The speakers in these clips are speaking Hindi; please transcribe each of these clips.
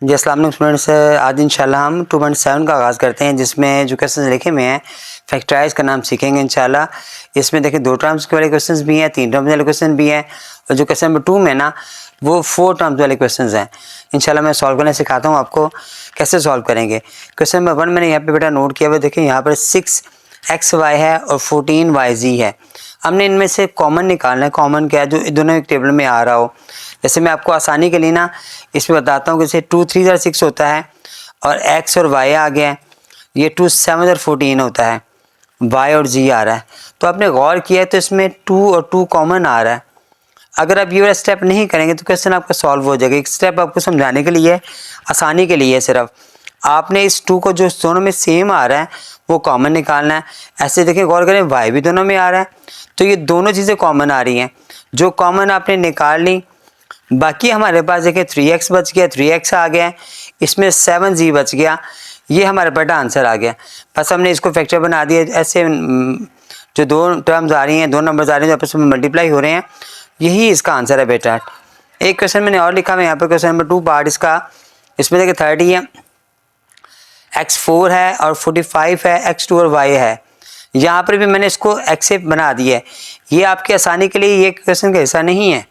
जी अस्सलाम वालेकुम स्टूडेंट्स, आज इंशाल्लाह हम 2.7 का आगाज़ करते हैं, जिसमें जो क्वेश्चन लिखे हुए हैं फैक्टराइज का नाम सीखेंगे इंशाल्लाह। इसमें देखिए 2 टर्म्स के वाले क्वेश्चंस भी हैं, 3 टर्म्स वाले क्वेश्चन भी हैं, और जो क्वेश्चन नंबर 2 में ना वो 4 टर्म्स वाले क्वेश्चंस हैं। इंशाल्लाह मैं सॉल्व करना सिखाता हूँ आपको कैसे सॉल्व करेंगे। क्वेश्चन नंबर 1 मैंने यहाँ पे बेटा नोट किया हुआ, देखिए यहाँ पर 6xy है और 14yz है। हमने इनमें से कॉमन निकालना है। कॉमन क्या है, जो दोनों एक टेबल में आ रहा हो। जैसे मैं आपको आसानी के लिए ना इसमें बताता हूँ कि जैसे 2 3 6 होता है और x और y आ गया है, ये 2 7 और 14 होता है, y और z आ रहा है। तो आपने गौर किया है तो इसमें 2 और 2 कॉमन आ रहा है। अगर आप ये वाला स्टेप नहीं करेंगे तो क्वेश्चन आपका सॉल्व हो जाएगा। एक स्टेप आपको समझाने के लिए, आसानी के लिए सिर्फ आपने इस 2 को जो दोनों में सेम आ रहा है वो कॉमन निकालना है। ऐसे देखिए गौर करें, y भी दोनों में आ रहा है, तो ये दोनों चीज़ें कॉमन आ रही हैं। जो कॉमन आपने निकाल ली, बाकी हमारे पास देखिए 3x बच गया, 3x आ गया, इसमें 7z बच गया, ये हमारे बेटा आंसर आ गया। बस हमने इसको फैक्टर बना दिया। ऐसे जो 2 टर्म्स आ रही हैं, 2 नंबर्स आ रहे हैं जो आपस में मल्टीप्लाई हो रहे हैं, यही इसका आंसर है बेटा। एक क्वेश्चन मैंने और लिखा है यहाँ पर, क्वेश्चन नंबर 2 पार्ट इसका, इसमें देखिए 30 है, x4 है और 45 है, x2 और y है। यहाँ पर भी मैंने इसको x से बना दिया है। ये आपकी आसानी के लिए ये क्वेश्चन का हिस्सा नहीं है,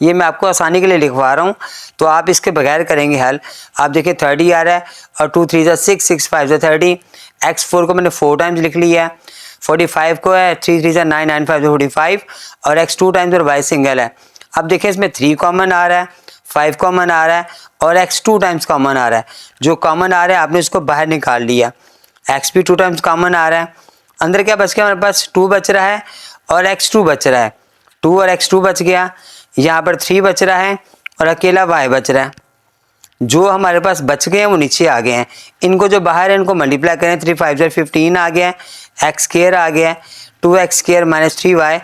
ये मैं आपको आसानी के लिए लिखवा रहा हूँ, तो आप इसके बगैर करेंगे हल। आप देखिए 30 आ रहा है और 2 3 6 6 5 30, x4 को मैंने 4 टाइम्स लिख लिया है, 45 को है 3 3 9 9 5 45, और x2 टाइम्स और y सिंगल है। अब देखिए इसमें 3 कॉमन आ रहा है, 5 कॉमन आ रहा है और x2 टाइम्स कॉमन आ रहा है। जो कॉमन आ रहा है आपने उसको बाहर निकाल लिया, x भी 2 टाइम्स कॉमन आ रहा है। अंदर क्या बच गया हमारे पास, 2 बच रहा है और x2 बच रहा है, 2 और x2 बच गया। यहाँ पर 3 बच रहा है और अकेला y बच रहा है। जो हमारे पास बच गए हैं वो नीचे आ गए हैं, इनको जो बाहर है इनको मल्टीप्लाई करें, 3 5 15 आ गया है, एक्स स्क्वायर आ गया है, 2x स्क्वायर माइनस 3y,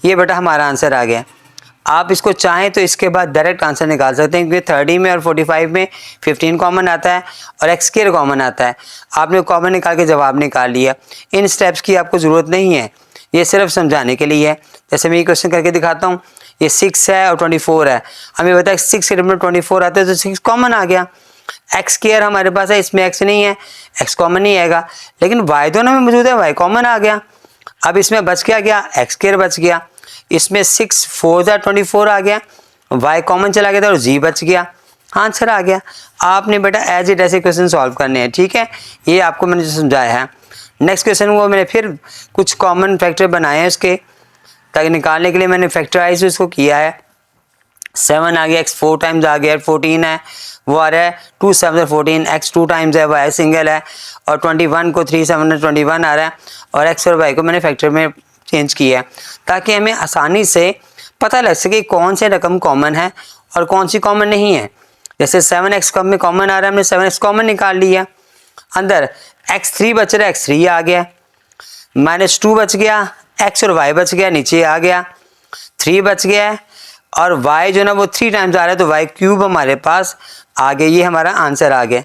ये बेटा हमारा आंसर आ गया। आप इसको चाहें तो इसके बाद डायरेक्ट आंसर निकाल सकते हैं, क्योंकि 30 में और 45 में 15 कॉमन आता है और x स्क्वायर कॉमन आता है। आपने कॉमन निकाल के जवाब निकाल लिया। इन स्टेप्स की आपको ज़रूरत नहीं है, ये सिर्फ समझाने के लिए है। जैसे मैं ये क्वेश्चन करके दिखाता हूँ, ये 6 है और 24 है। हमें पता है 6 के टेबल में 24 आता है, तो 6 कॉमन आ गया। एक्स स्क्वायर हमारे पास है, इसमें x नहीं है, x कॉमन नहीं आएगा, लेकिन y दोनों में मौजूद है, y कॉमन आ गया। अब इसमें बच क्या, एक्स स्क्वायर बच गया, इसमें 6 4 24 आ गया, y कॉमन चला गया था और z बच गया, आंसर आ गया। आपने बेटा एज इट ऐसे क्वेश्चन सॉल्व करने हैं, ठीक है। ये आपको मैंने जो समझाया है। नेक्स्ट क्वेश्चन वो मैंने फिर कुछ कॉमन फैक्टर बनाए हैं उसके, ताकि निकालने के लिए मैंने फैक्टराइज इसको किया है। 7 आ गया, x 4 टाइम्स आ गया, 14 है, वो आ रहा है 2 7 14, x 2 टाइम्स है, y सिंगल है, और 21 को 3 7 21 आ रहा है, और x और y को मैंने फैक्टर में चेंज किया है, ताकि हमें आसानी से पता लग सके कौन से रकम कॉमन है और कौन सी कॉमन नहीं है। जैसे 7x कम में कॉमन आ रहा है, हमने 7x कॉमन निकाल लिया। अंदर x3 बच रहा है, x3 आ गया, -2 बच गया, x और y बच गया, नीचे आ गया, 3 बच गया है, और y जो ना वो 3 टाइम्स आ रहा है, तो y क्यूब हमारे पास आ गया। ये हमारा आंसर आ गया।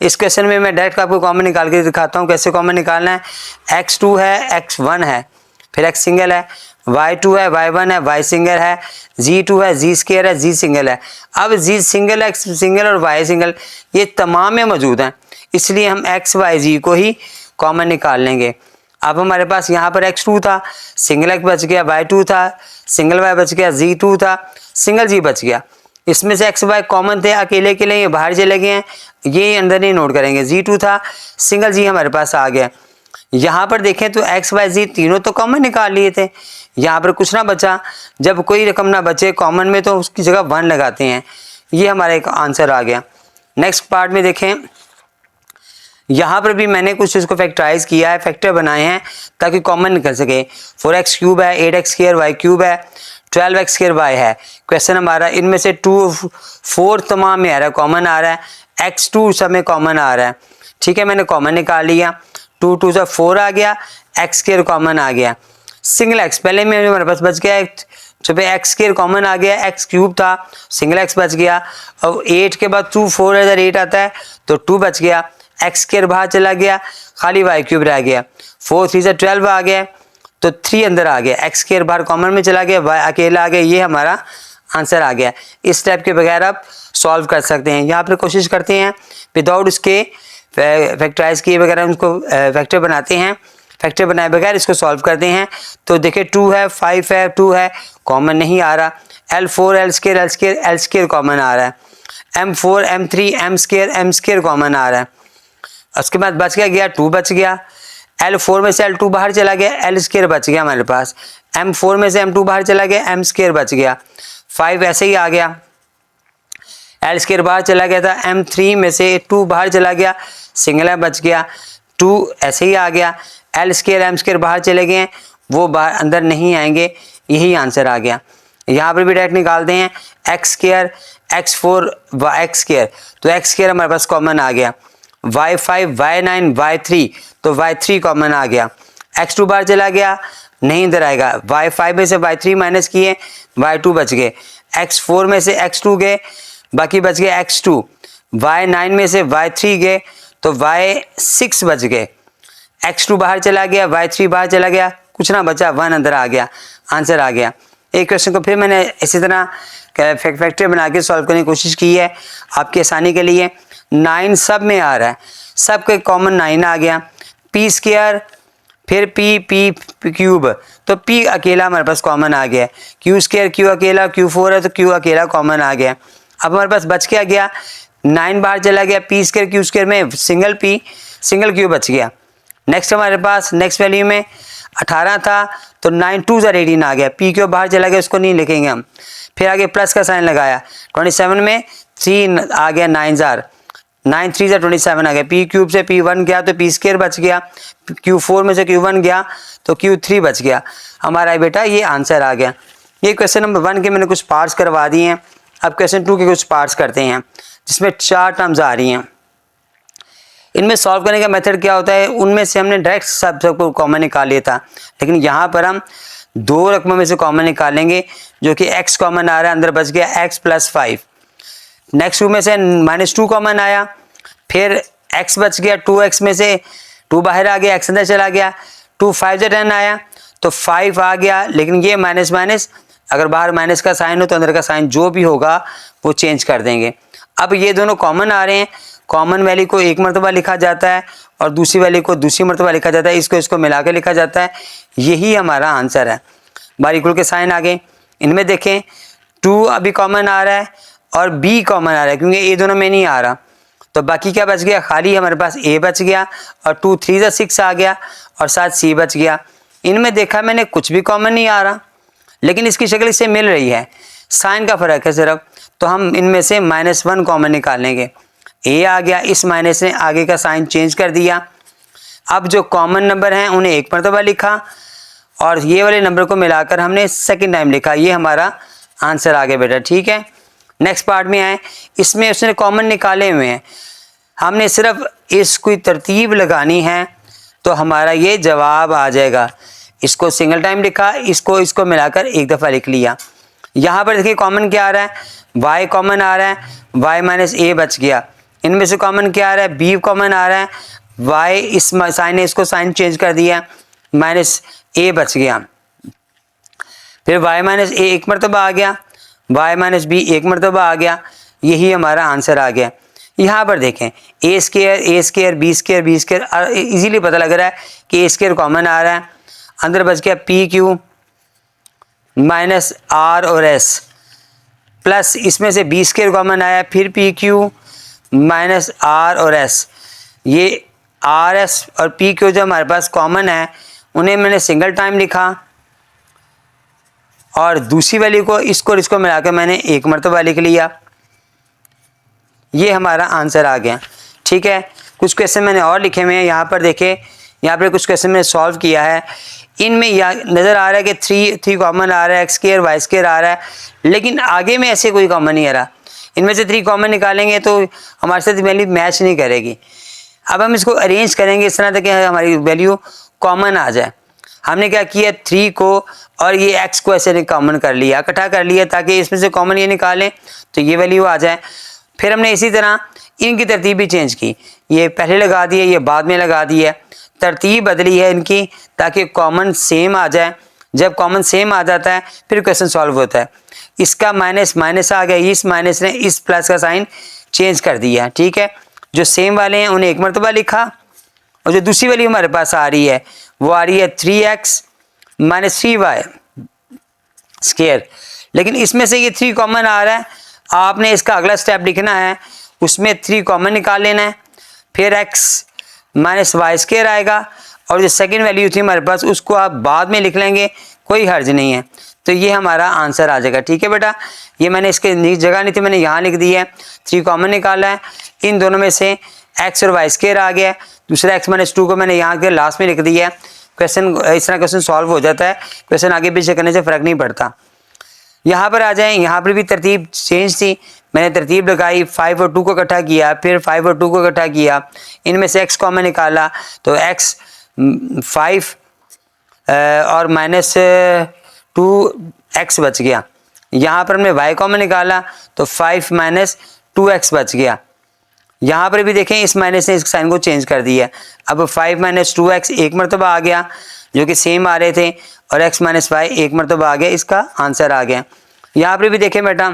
इस क्वेश्चन में मैं डायरेक्ट आपको कॉमन निकाल के दिखाता हूँ कैसे कॉमन निकालना है। x2 है, x1 है, फिर x सिंगल है, y2 है, y1 है, y सिंगल है, z2 है, z स्क्वायर है, z सिंगल है। अब z सिंगल, x सिंगल और y सिंगल ये तमाम में मौजूद हैं, इसलिए हम x y z को ही कॉमन निकाल लेंगे। अब हमारे पास यहाँ पर x2 था, सिंगल x बच गया, y2 था, सिंगल y बच गया, z2 था, सिंगल z बच गया। इसमें से x y कॉमन थे, अकेले के लिए ये बाहर चले गए हैं, ये अंदर नहीं नोट करेंगे। z2 था, सिंगल z हमारे पास आ गया। यहाँ पर देखें तो x y z तीनों तो कॉमन निकाल लिए थे, यहाँ पर कुछ ना बचा। जब कोई रकम ना बचे कॉमन में तो उसकी जगह 1 लगाते हैं, ये हमारा एक आंसर आ गया। नेक्स्ट पार्ट में देखें, यहाँ पर भी मैंने कुछ इसको फैक्टराइज किया है, फैक्टर बनाए हैं ताकि कॉमन निकल सके। 4x क्यूब है, 8x स्क्वायर, y क्यूब है, 12x स्क्वायर y है। क्वेश्चन हमारा इनमें से 2 4 तमाम में आ रहा है, कॉमन आ रहा है, x2 सब में कॉमन आ रहा है, ठीक है। मैंने कॉमन निकाल लिया, 2 2 से 4 आ गया, x स्क्वायर कॉमन आ गया, सिंगल x पहले में हमारे पास बच गया, जब x स्क्वायर कॉमन आ गया, x क्यूब था, सिंगल x बच गया, और 8 के बाद 2 4 8 आता है तो 2 बच गया, एक्स स्क्वायर बाहर चला गया, खाली y क्यूब रह गया, 4 3 से 12 आ गया, तो 3 अंदर आ गया, एक्स स्क्वायर बाहर कॉमन में चला गया, y अकेला आ गया, ये हमारा आंसर आ गया। इस स्टेप के बगैर आप सॉल्व कर सकते हैं। यहाँ पर कोशिश करते हैं विदाउट उसके फैक्टराइज किए वगैरह उसको फैक्टर बनाते हैं, फैक्टर बनाए बगैर इसको सॉल्व करते हैं। तो देखिए 2 है, 5 है, 2 है, कॉमन नहीं आ रहा। L4 L स्केयर कॉमन आ रहा है। M4 M3 M square common आ रहा है। उसके बाद बच गया 2 बच गया। L4 में से L2 बाहर चला गया, L स्केयर बच गया हमारे पास। M4 में से M2 बाहर चला गया, M स्केयर बच गया। 5 ऐसे ही आ गया, L स्केयर बाहर चला गया था, M3 में से 2 बाहर चला गया, सिंगल बच गया। 2 ऐसे ही आ गया, L स्केयर M स्केयर बाहर चले गए हैं, वो बाहर अंदर नहीं आएंगे, यही आंसर आ गया। यहाँ पर भी डायरेक्ट निकालते हैं X square X4 X square, तो X स्केयर हमारे पास कॉमन आ गया। Y5 Y9 Y3, तो Y3 कॉमन आ गया। X2 बाहर चला गया, नहीं इधर आएगा। Y5 में से Y3 माइनस किए, Y2 बच गए। X4 में से X2 गए, बाकी बच गए X2। Y9 में से Y3 गए, तो Y6 बच गए। X2 बाहर चला गया, Y3 बाहर चला गया, कुछ ना बचा, 1 अंदर आ गया, आंसर आ गया। एक क्वेश्चन को फिर मैंने इसी तरह फैक्टर बना के सॉल्व करने की कोशिश की है आपकी आसानी के लिए। 9 सब में आ रहा है, सब के कॉमन 9 आ गया। P स्केयर, फिर P क्यूब, तो P अकेला हमारे पास कॉमन आ गया। Q स्केयर Q अकेला, Q4 है तो Q अकेला कॉमन आ गया। अब हमारे पास बच क्या गया, 9 बाहर चला गया, P स्केयर Q स्केयर में सिंगल Q बच गया। नेक्स्ट हमारे पास नेक्स्ट वैल्यू में 18 था, तो 9 2 18 आ गया। P क्यों बाहर चला गया, उसको नहीं लिखेंगे हम। फिर आगे प्लस का साइन लगाया, 27 में 3 आ गया, 9 3 से 27 आ गया। P क्यूब से P1 गया तो P स्केयर बच गया, Q4 में से Q1 गया तो Q3 बच गया। हमारा बेटा ये आंसर आ गया। ये क्वेश्चन नंबर 1 के मैंने कुछ पार्ट्स करवा दिए हैं। अब क्वेश्चन 2 के कुछ पार्ट्स करते हैं, जिसमें 4 टर्म्स आ रही हैं। इनमें सॉल्व करने का मेथड क्या होता है, उनमें से हमने डायरेक्ट सबको कॉमन निकाल लिया था, लेकिन यहाँ पर हम 2 रकमों में से कॉमन निकालेंगे, जो कि x कॉमन आ रहा है, अंदर बच गया x + 5। नेक्स्ट 2 में से -2 कॉमन आया, फिर x बच गया, 2x में से 2 बाहर आ गया, x अंदर चला गया, 2 5 से 10 आया तो 5 आ गया। लेकिन ये माइनस माइनस, अगर बाहर माइनस का साइन हो तो अंदर का साइन जो भी होगा वो चेंज कर देंगे। अब ये दोनों कॉमन आ रहे हैं, कॉमन वैल्यू को एक मरतबा लिखा जाता है और दूसरी वैल्यू को दूसरी मरतबा लिखा जाता है, इसको मिलाकर लिखा जाता है। यही हमारा आंसर है। बार इक्वल के साइन आ गए। इनमें देखें 2 अभी कॉमन आ रहा है और b कॉमन आ रहा है, क्योंकि a दोनों में नहीं आ रहा, तो बाकी क्या बच गया, खाली हमारे पास a बच गया और 2 3 से 6 आ गया और साथ c बच गया। इनमें देखा मैंने कुछ भी कॉमन नहीं आ रहा, लेकिन इसकी शक्ल इससे मिल रही है, साइन का फ़र्क है सिर्फ। तो हम इनमें से -1 कॉमन निकालेंगे। a आ गया, इस माइनस ने आगे का साइन चेंज कर दिया। अब जो कॉमन नंबर हैं उन्हें एक मरतबा लिखा और ये वाले नंबर को मिलाकर हमने सेकंड टाइम लिखा। ये हमारा आंसर आ गया बेटा, ठीक है। नेक्स्ट पार्ट में आए, इसमें उसने कॉमन निकाले हुए हैं, हमने सिर्फ इसकी तरतीब लगानी है तो हमारा ये जवाब आ जाएगा। इसको सिंगल टाइम लिखा, इसको मिलाकर एक दफ़ा लिख लिया। यहाँ पर देखिए कॉमन क्या आ रहा है, y कॉमन आ रहा है, y - a बच गया। इनमें से कॉमन क्या आ रहा है, b कॉमन आ रहा है, y इस साइन ने इसको साइन चेंज कर दिया, -a बच गया। फिर y - a एक मरतबा आ गया, y - b एक मरतबा आ गया। यही हमारा आंसर आ गया। यहाँ पर देखें a square b square easily पता लग रहा है कि a स्केयर कॉमन आ रहा है, अंदर बच गया pq माइनस r और s, प्लस इसमें से b स्केयर कॉमन आया, फिर pq माइनस r और s। ये r s और pq जो हमारे पास कॉमन है उन्हें मैंने सिंगल टाइम लिखा और दूसरी वैल्यू को इसको मिलाकर मैंने एक मरतबा लिख लिया। ये हमारा आंसर आ गया, ठीक है। कुछ क्वेश्चन मैंने और लिखे हुए हैं, यहाँ पर देखें, यहाँ पर कुछ क्वेश्चन मैंने सॉल्व किया है। इनमें यह नज़र आ रहा है कि 3 कॉमन आ रहा है, x स्केयर y स्केयर आ रहा है, लेकिन आगे में ऐसे कोई कॉमन नहीं आ रहा। इनमें से 3 कॉमन निकालेंगे तो हमारे साथ वैल्यू मैच नहीं करेगी। अब हम इसको अरेंज करेंगे इस तरह कि हमारी वैल्यू कॉमन आ जाए। हमने क्या किया, 3 को और ये x को ऐसे कॉमन कर लिया, इकट्ठा कर लिया, ताकि इसमें से कॉमन ये निकालें तो ये वैल्यू आ जाए। फिर हमने इसी तरह इनकी तरतीब भी चेंज की, ये पहले लगा दिए, ये बाद में लगा दिया, तरतीब बदली है इनकी ताकि कॉमन सेम आ जाए। जब कॉमन सेम आ जाता है फिर क्वेश्चन सॉल्व होता है। इसका माइनस माइनस आ गया, इस माइनस ने इस प्लस का साइन चेंज कर दिया, ठीक है। जो सेम वाले हैं उन्हें एक मरतबा लिखा, और जो दूसरी वाली हमारे पास आ रही है वो आ रही है 3x माइनस 3y स्क्वायर। लेकिन इसमें से ये 3 कॉमन आ रहा है, आपने इसका अगला स्टेप लिखना है, उसमें 3 कॉमन निकाल लेना है, फिर x माइनस वाई स्क्वायर आएगा, और जो सेकंड वैल्यू थी हमारे पास उसको आप बाद में लिख लेंगे, कोई हर्ज नहीं है। तो ये हमारा आंसर आ जाएगा, ठीक है बेटा। ये मैंने इसके जगह नहीं थी, मैंने यहाँ लिख दी है, 3 कॉमन निकाला है, इन दोनों में से x और वाई स्क्वायर आ गया, दूसरा x माइनस 2 को मैंने यहाँ के लास्ट में लिख दिया है। क्वेश्चन इस तरह क्वेश्चन सॉल्व हो जाता है, क्वेश्चन आगे पीछे करने से फ़र्क नहीं पड़ता। यहाँ पर आ जाएं, यहाँ पर भी तरतीब चेंज थी, मैंने तरतीब लगाई, 5 और 2 को इकट्ठा किया, फिर 5 और 2 को इकट्ठा किया, इनमें से x कॉमन निकाला तो x 5 और माइनस 2x बच गया। यहाँ पर हमने y कॉमन निकाला तो 5 माइनस 2x बच गया। यहाँ पर भी देखें इस माइनस ने इस साइन को चेंज कर दिया, अब 5 माइनस 2x एक मरतबा आ गया जो कि सेम आ रहे थे, और x माइनस वाई एक मरतबा आ गया, इसका आंसर आ गया। यहाँ पर भी देखें बेटा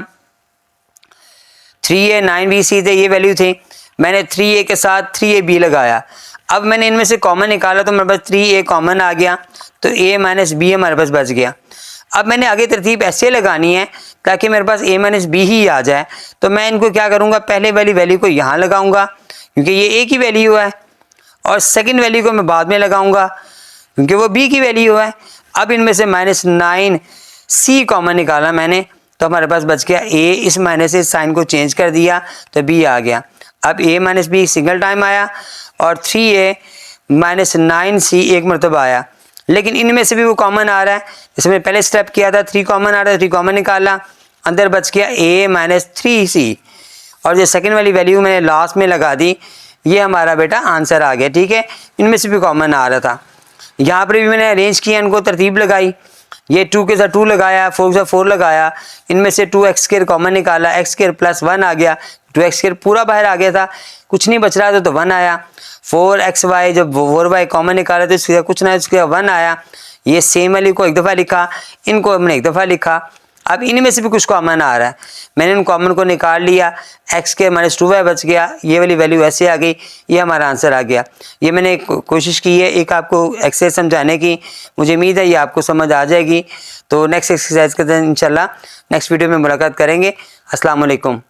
3a 9b सी थे, ये वैल्यू थी, मैंने 3a के साथ 3ab लगाया। अब मैंने इनमें से कॉमन निकाला तो मेरे पास 3a कॉमन आ गया, तो a माइनस बी हमारे पास बच गया। अब मैंने आगे तरतीब ऐसे लगानी है ताकि मेरे पास a माइनस बी ही आ जाए, तो मैं इनको क्या करूँगा, पहले वाली वैल्यू को यहाँ लगाऊंगा क्योंकि ये a की वैल्यू है, और सेकंड वैल्यू को मैं बाद में लगाऊंगा क्योंकि वो b की वैल्यू है। अब इनमें से माइनस 9c कॉमन निकाला मैंने, तो हमारे पास बच गया a, इस माइनस से साइन को चेंज कर दिया तो b आ गया। अब a minus B single time आया और 3a माइनस 9c एक मरतबा आया, लेकिन इनमें से भी वो कॉमन आ रहा है। जैसे मैंने पहले स्टेप किया था, 3 कॉमन आ रहा है, 3 कॉमन निकाला, अंदर बच गया a माइनस 3c, और जो सेकंड वाली वैल्यू मैंने लास्ट में लगा दी, ये हमारा बेटा आंसर आ गया, ठीक है। इनमें से भी कॉमन आ रहा था। यहाँ पर भी मैंने अरेंज किया, इनको तरतीब लगाई, ये 2 के साथ 2 लगाया, 4 के साथ 4 लगाया, इनमें से 2x स्क्वायर कॉमन निकाला, x स्क्वायर प्लस 1 आ गया, 2x स्क्वायर पूरा बाहर आ गया था, कुछ नहीं बच रहा था तो 1 आया। 4xy जब 4y कॉमन निकाला तो इसके कुछ ना इसके 1 आया। ये सेम वाली को एक दफ़ा लिखा, इनको हमने एक दफ़ा लिखा। अब इनमें से भी कुछ कॉमन आ रहा है, मैंने इन कॉमन को निकाल लिया, x स्क्वायर माइनस 2y बच गया, ये वाली वैल्यू ऐसे आ गई, ये हमारा आंसर आ गया। ये मैंने कोशिश की है एक आपको एक्सरसाइज समझाने की, मुझे उम्मीद है ये आपको समझ आ जाएगी। तो नेक्स्ट एक्सरसाइज के दिन इंशाल्लाह नेक्स्ट वीडियो में मुलाकात करेंगे। अस्सलाम वालेकुम।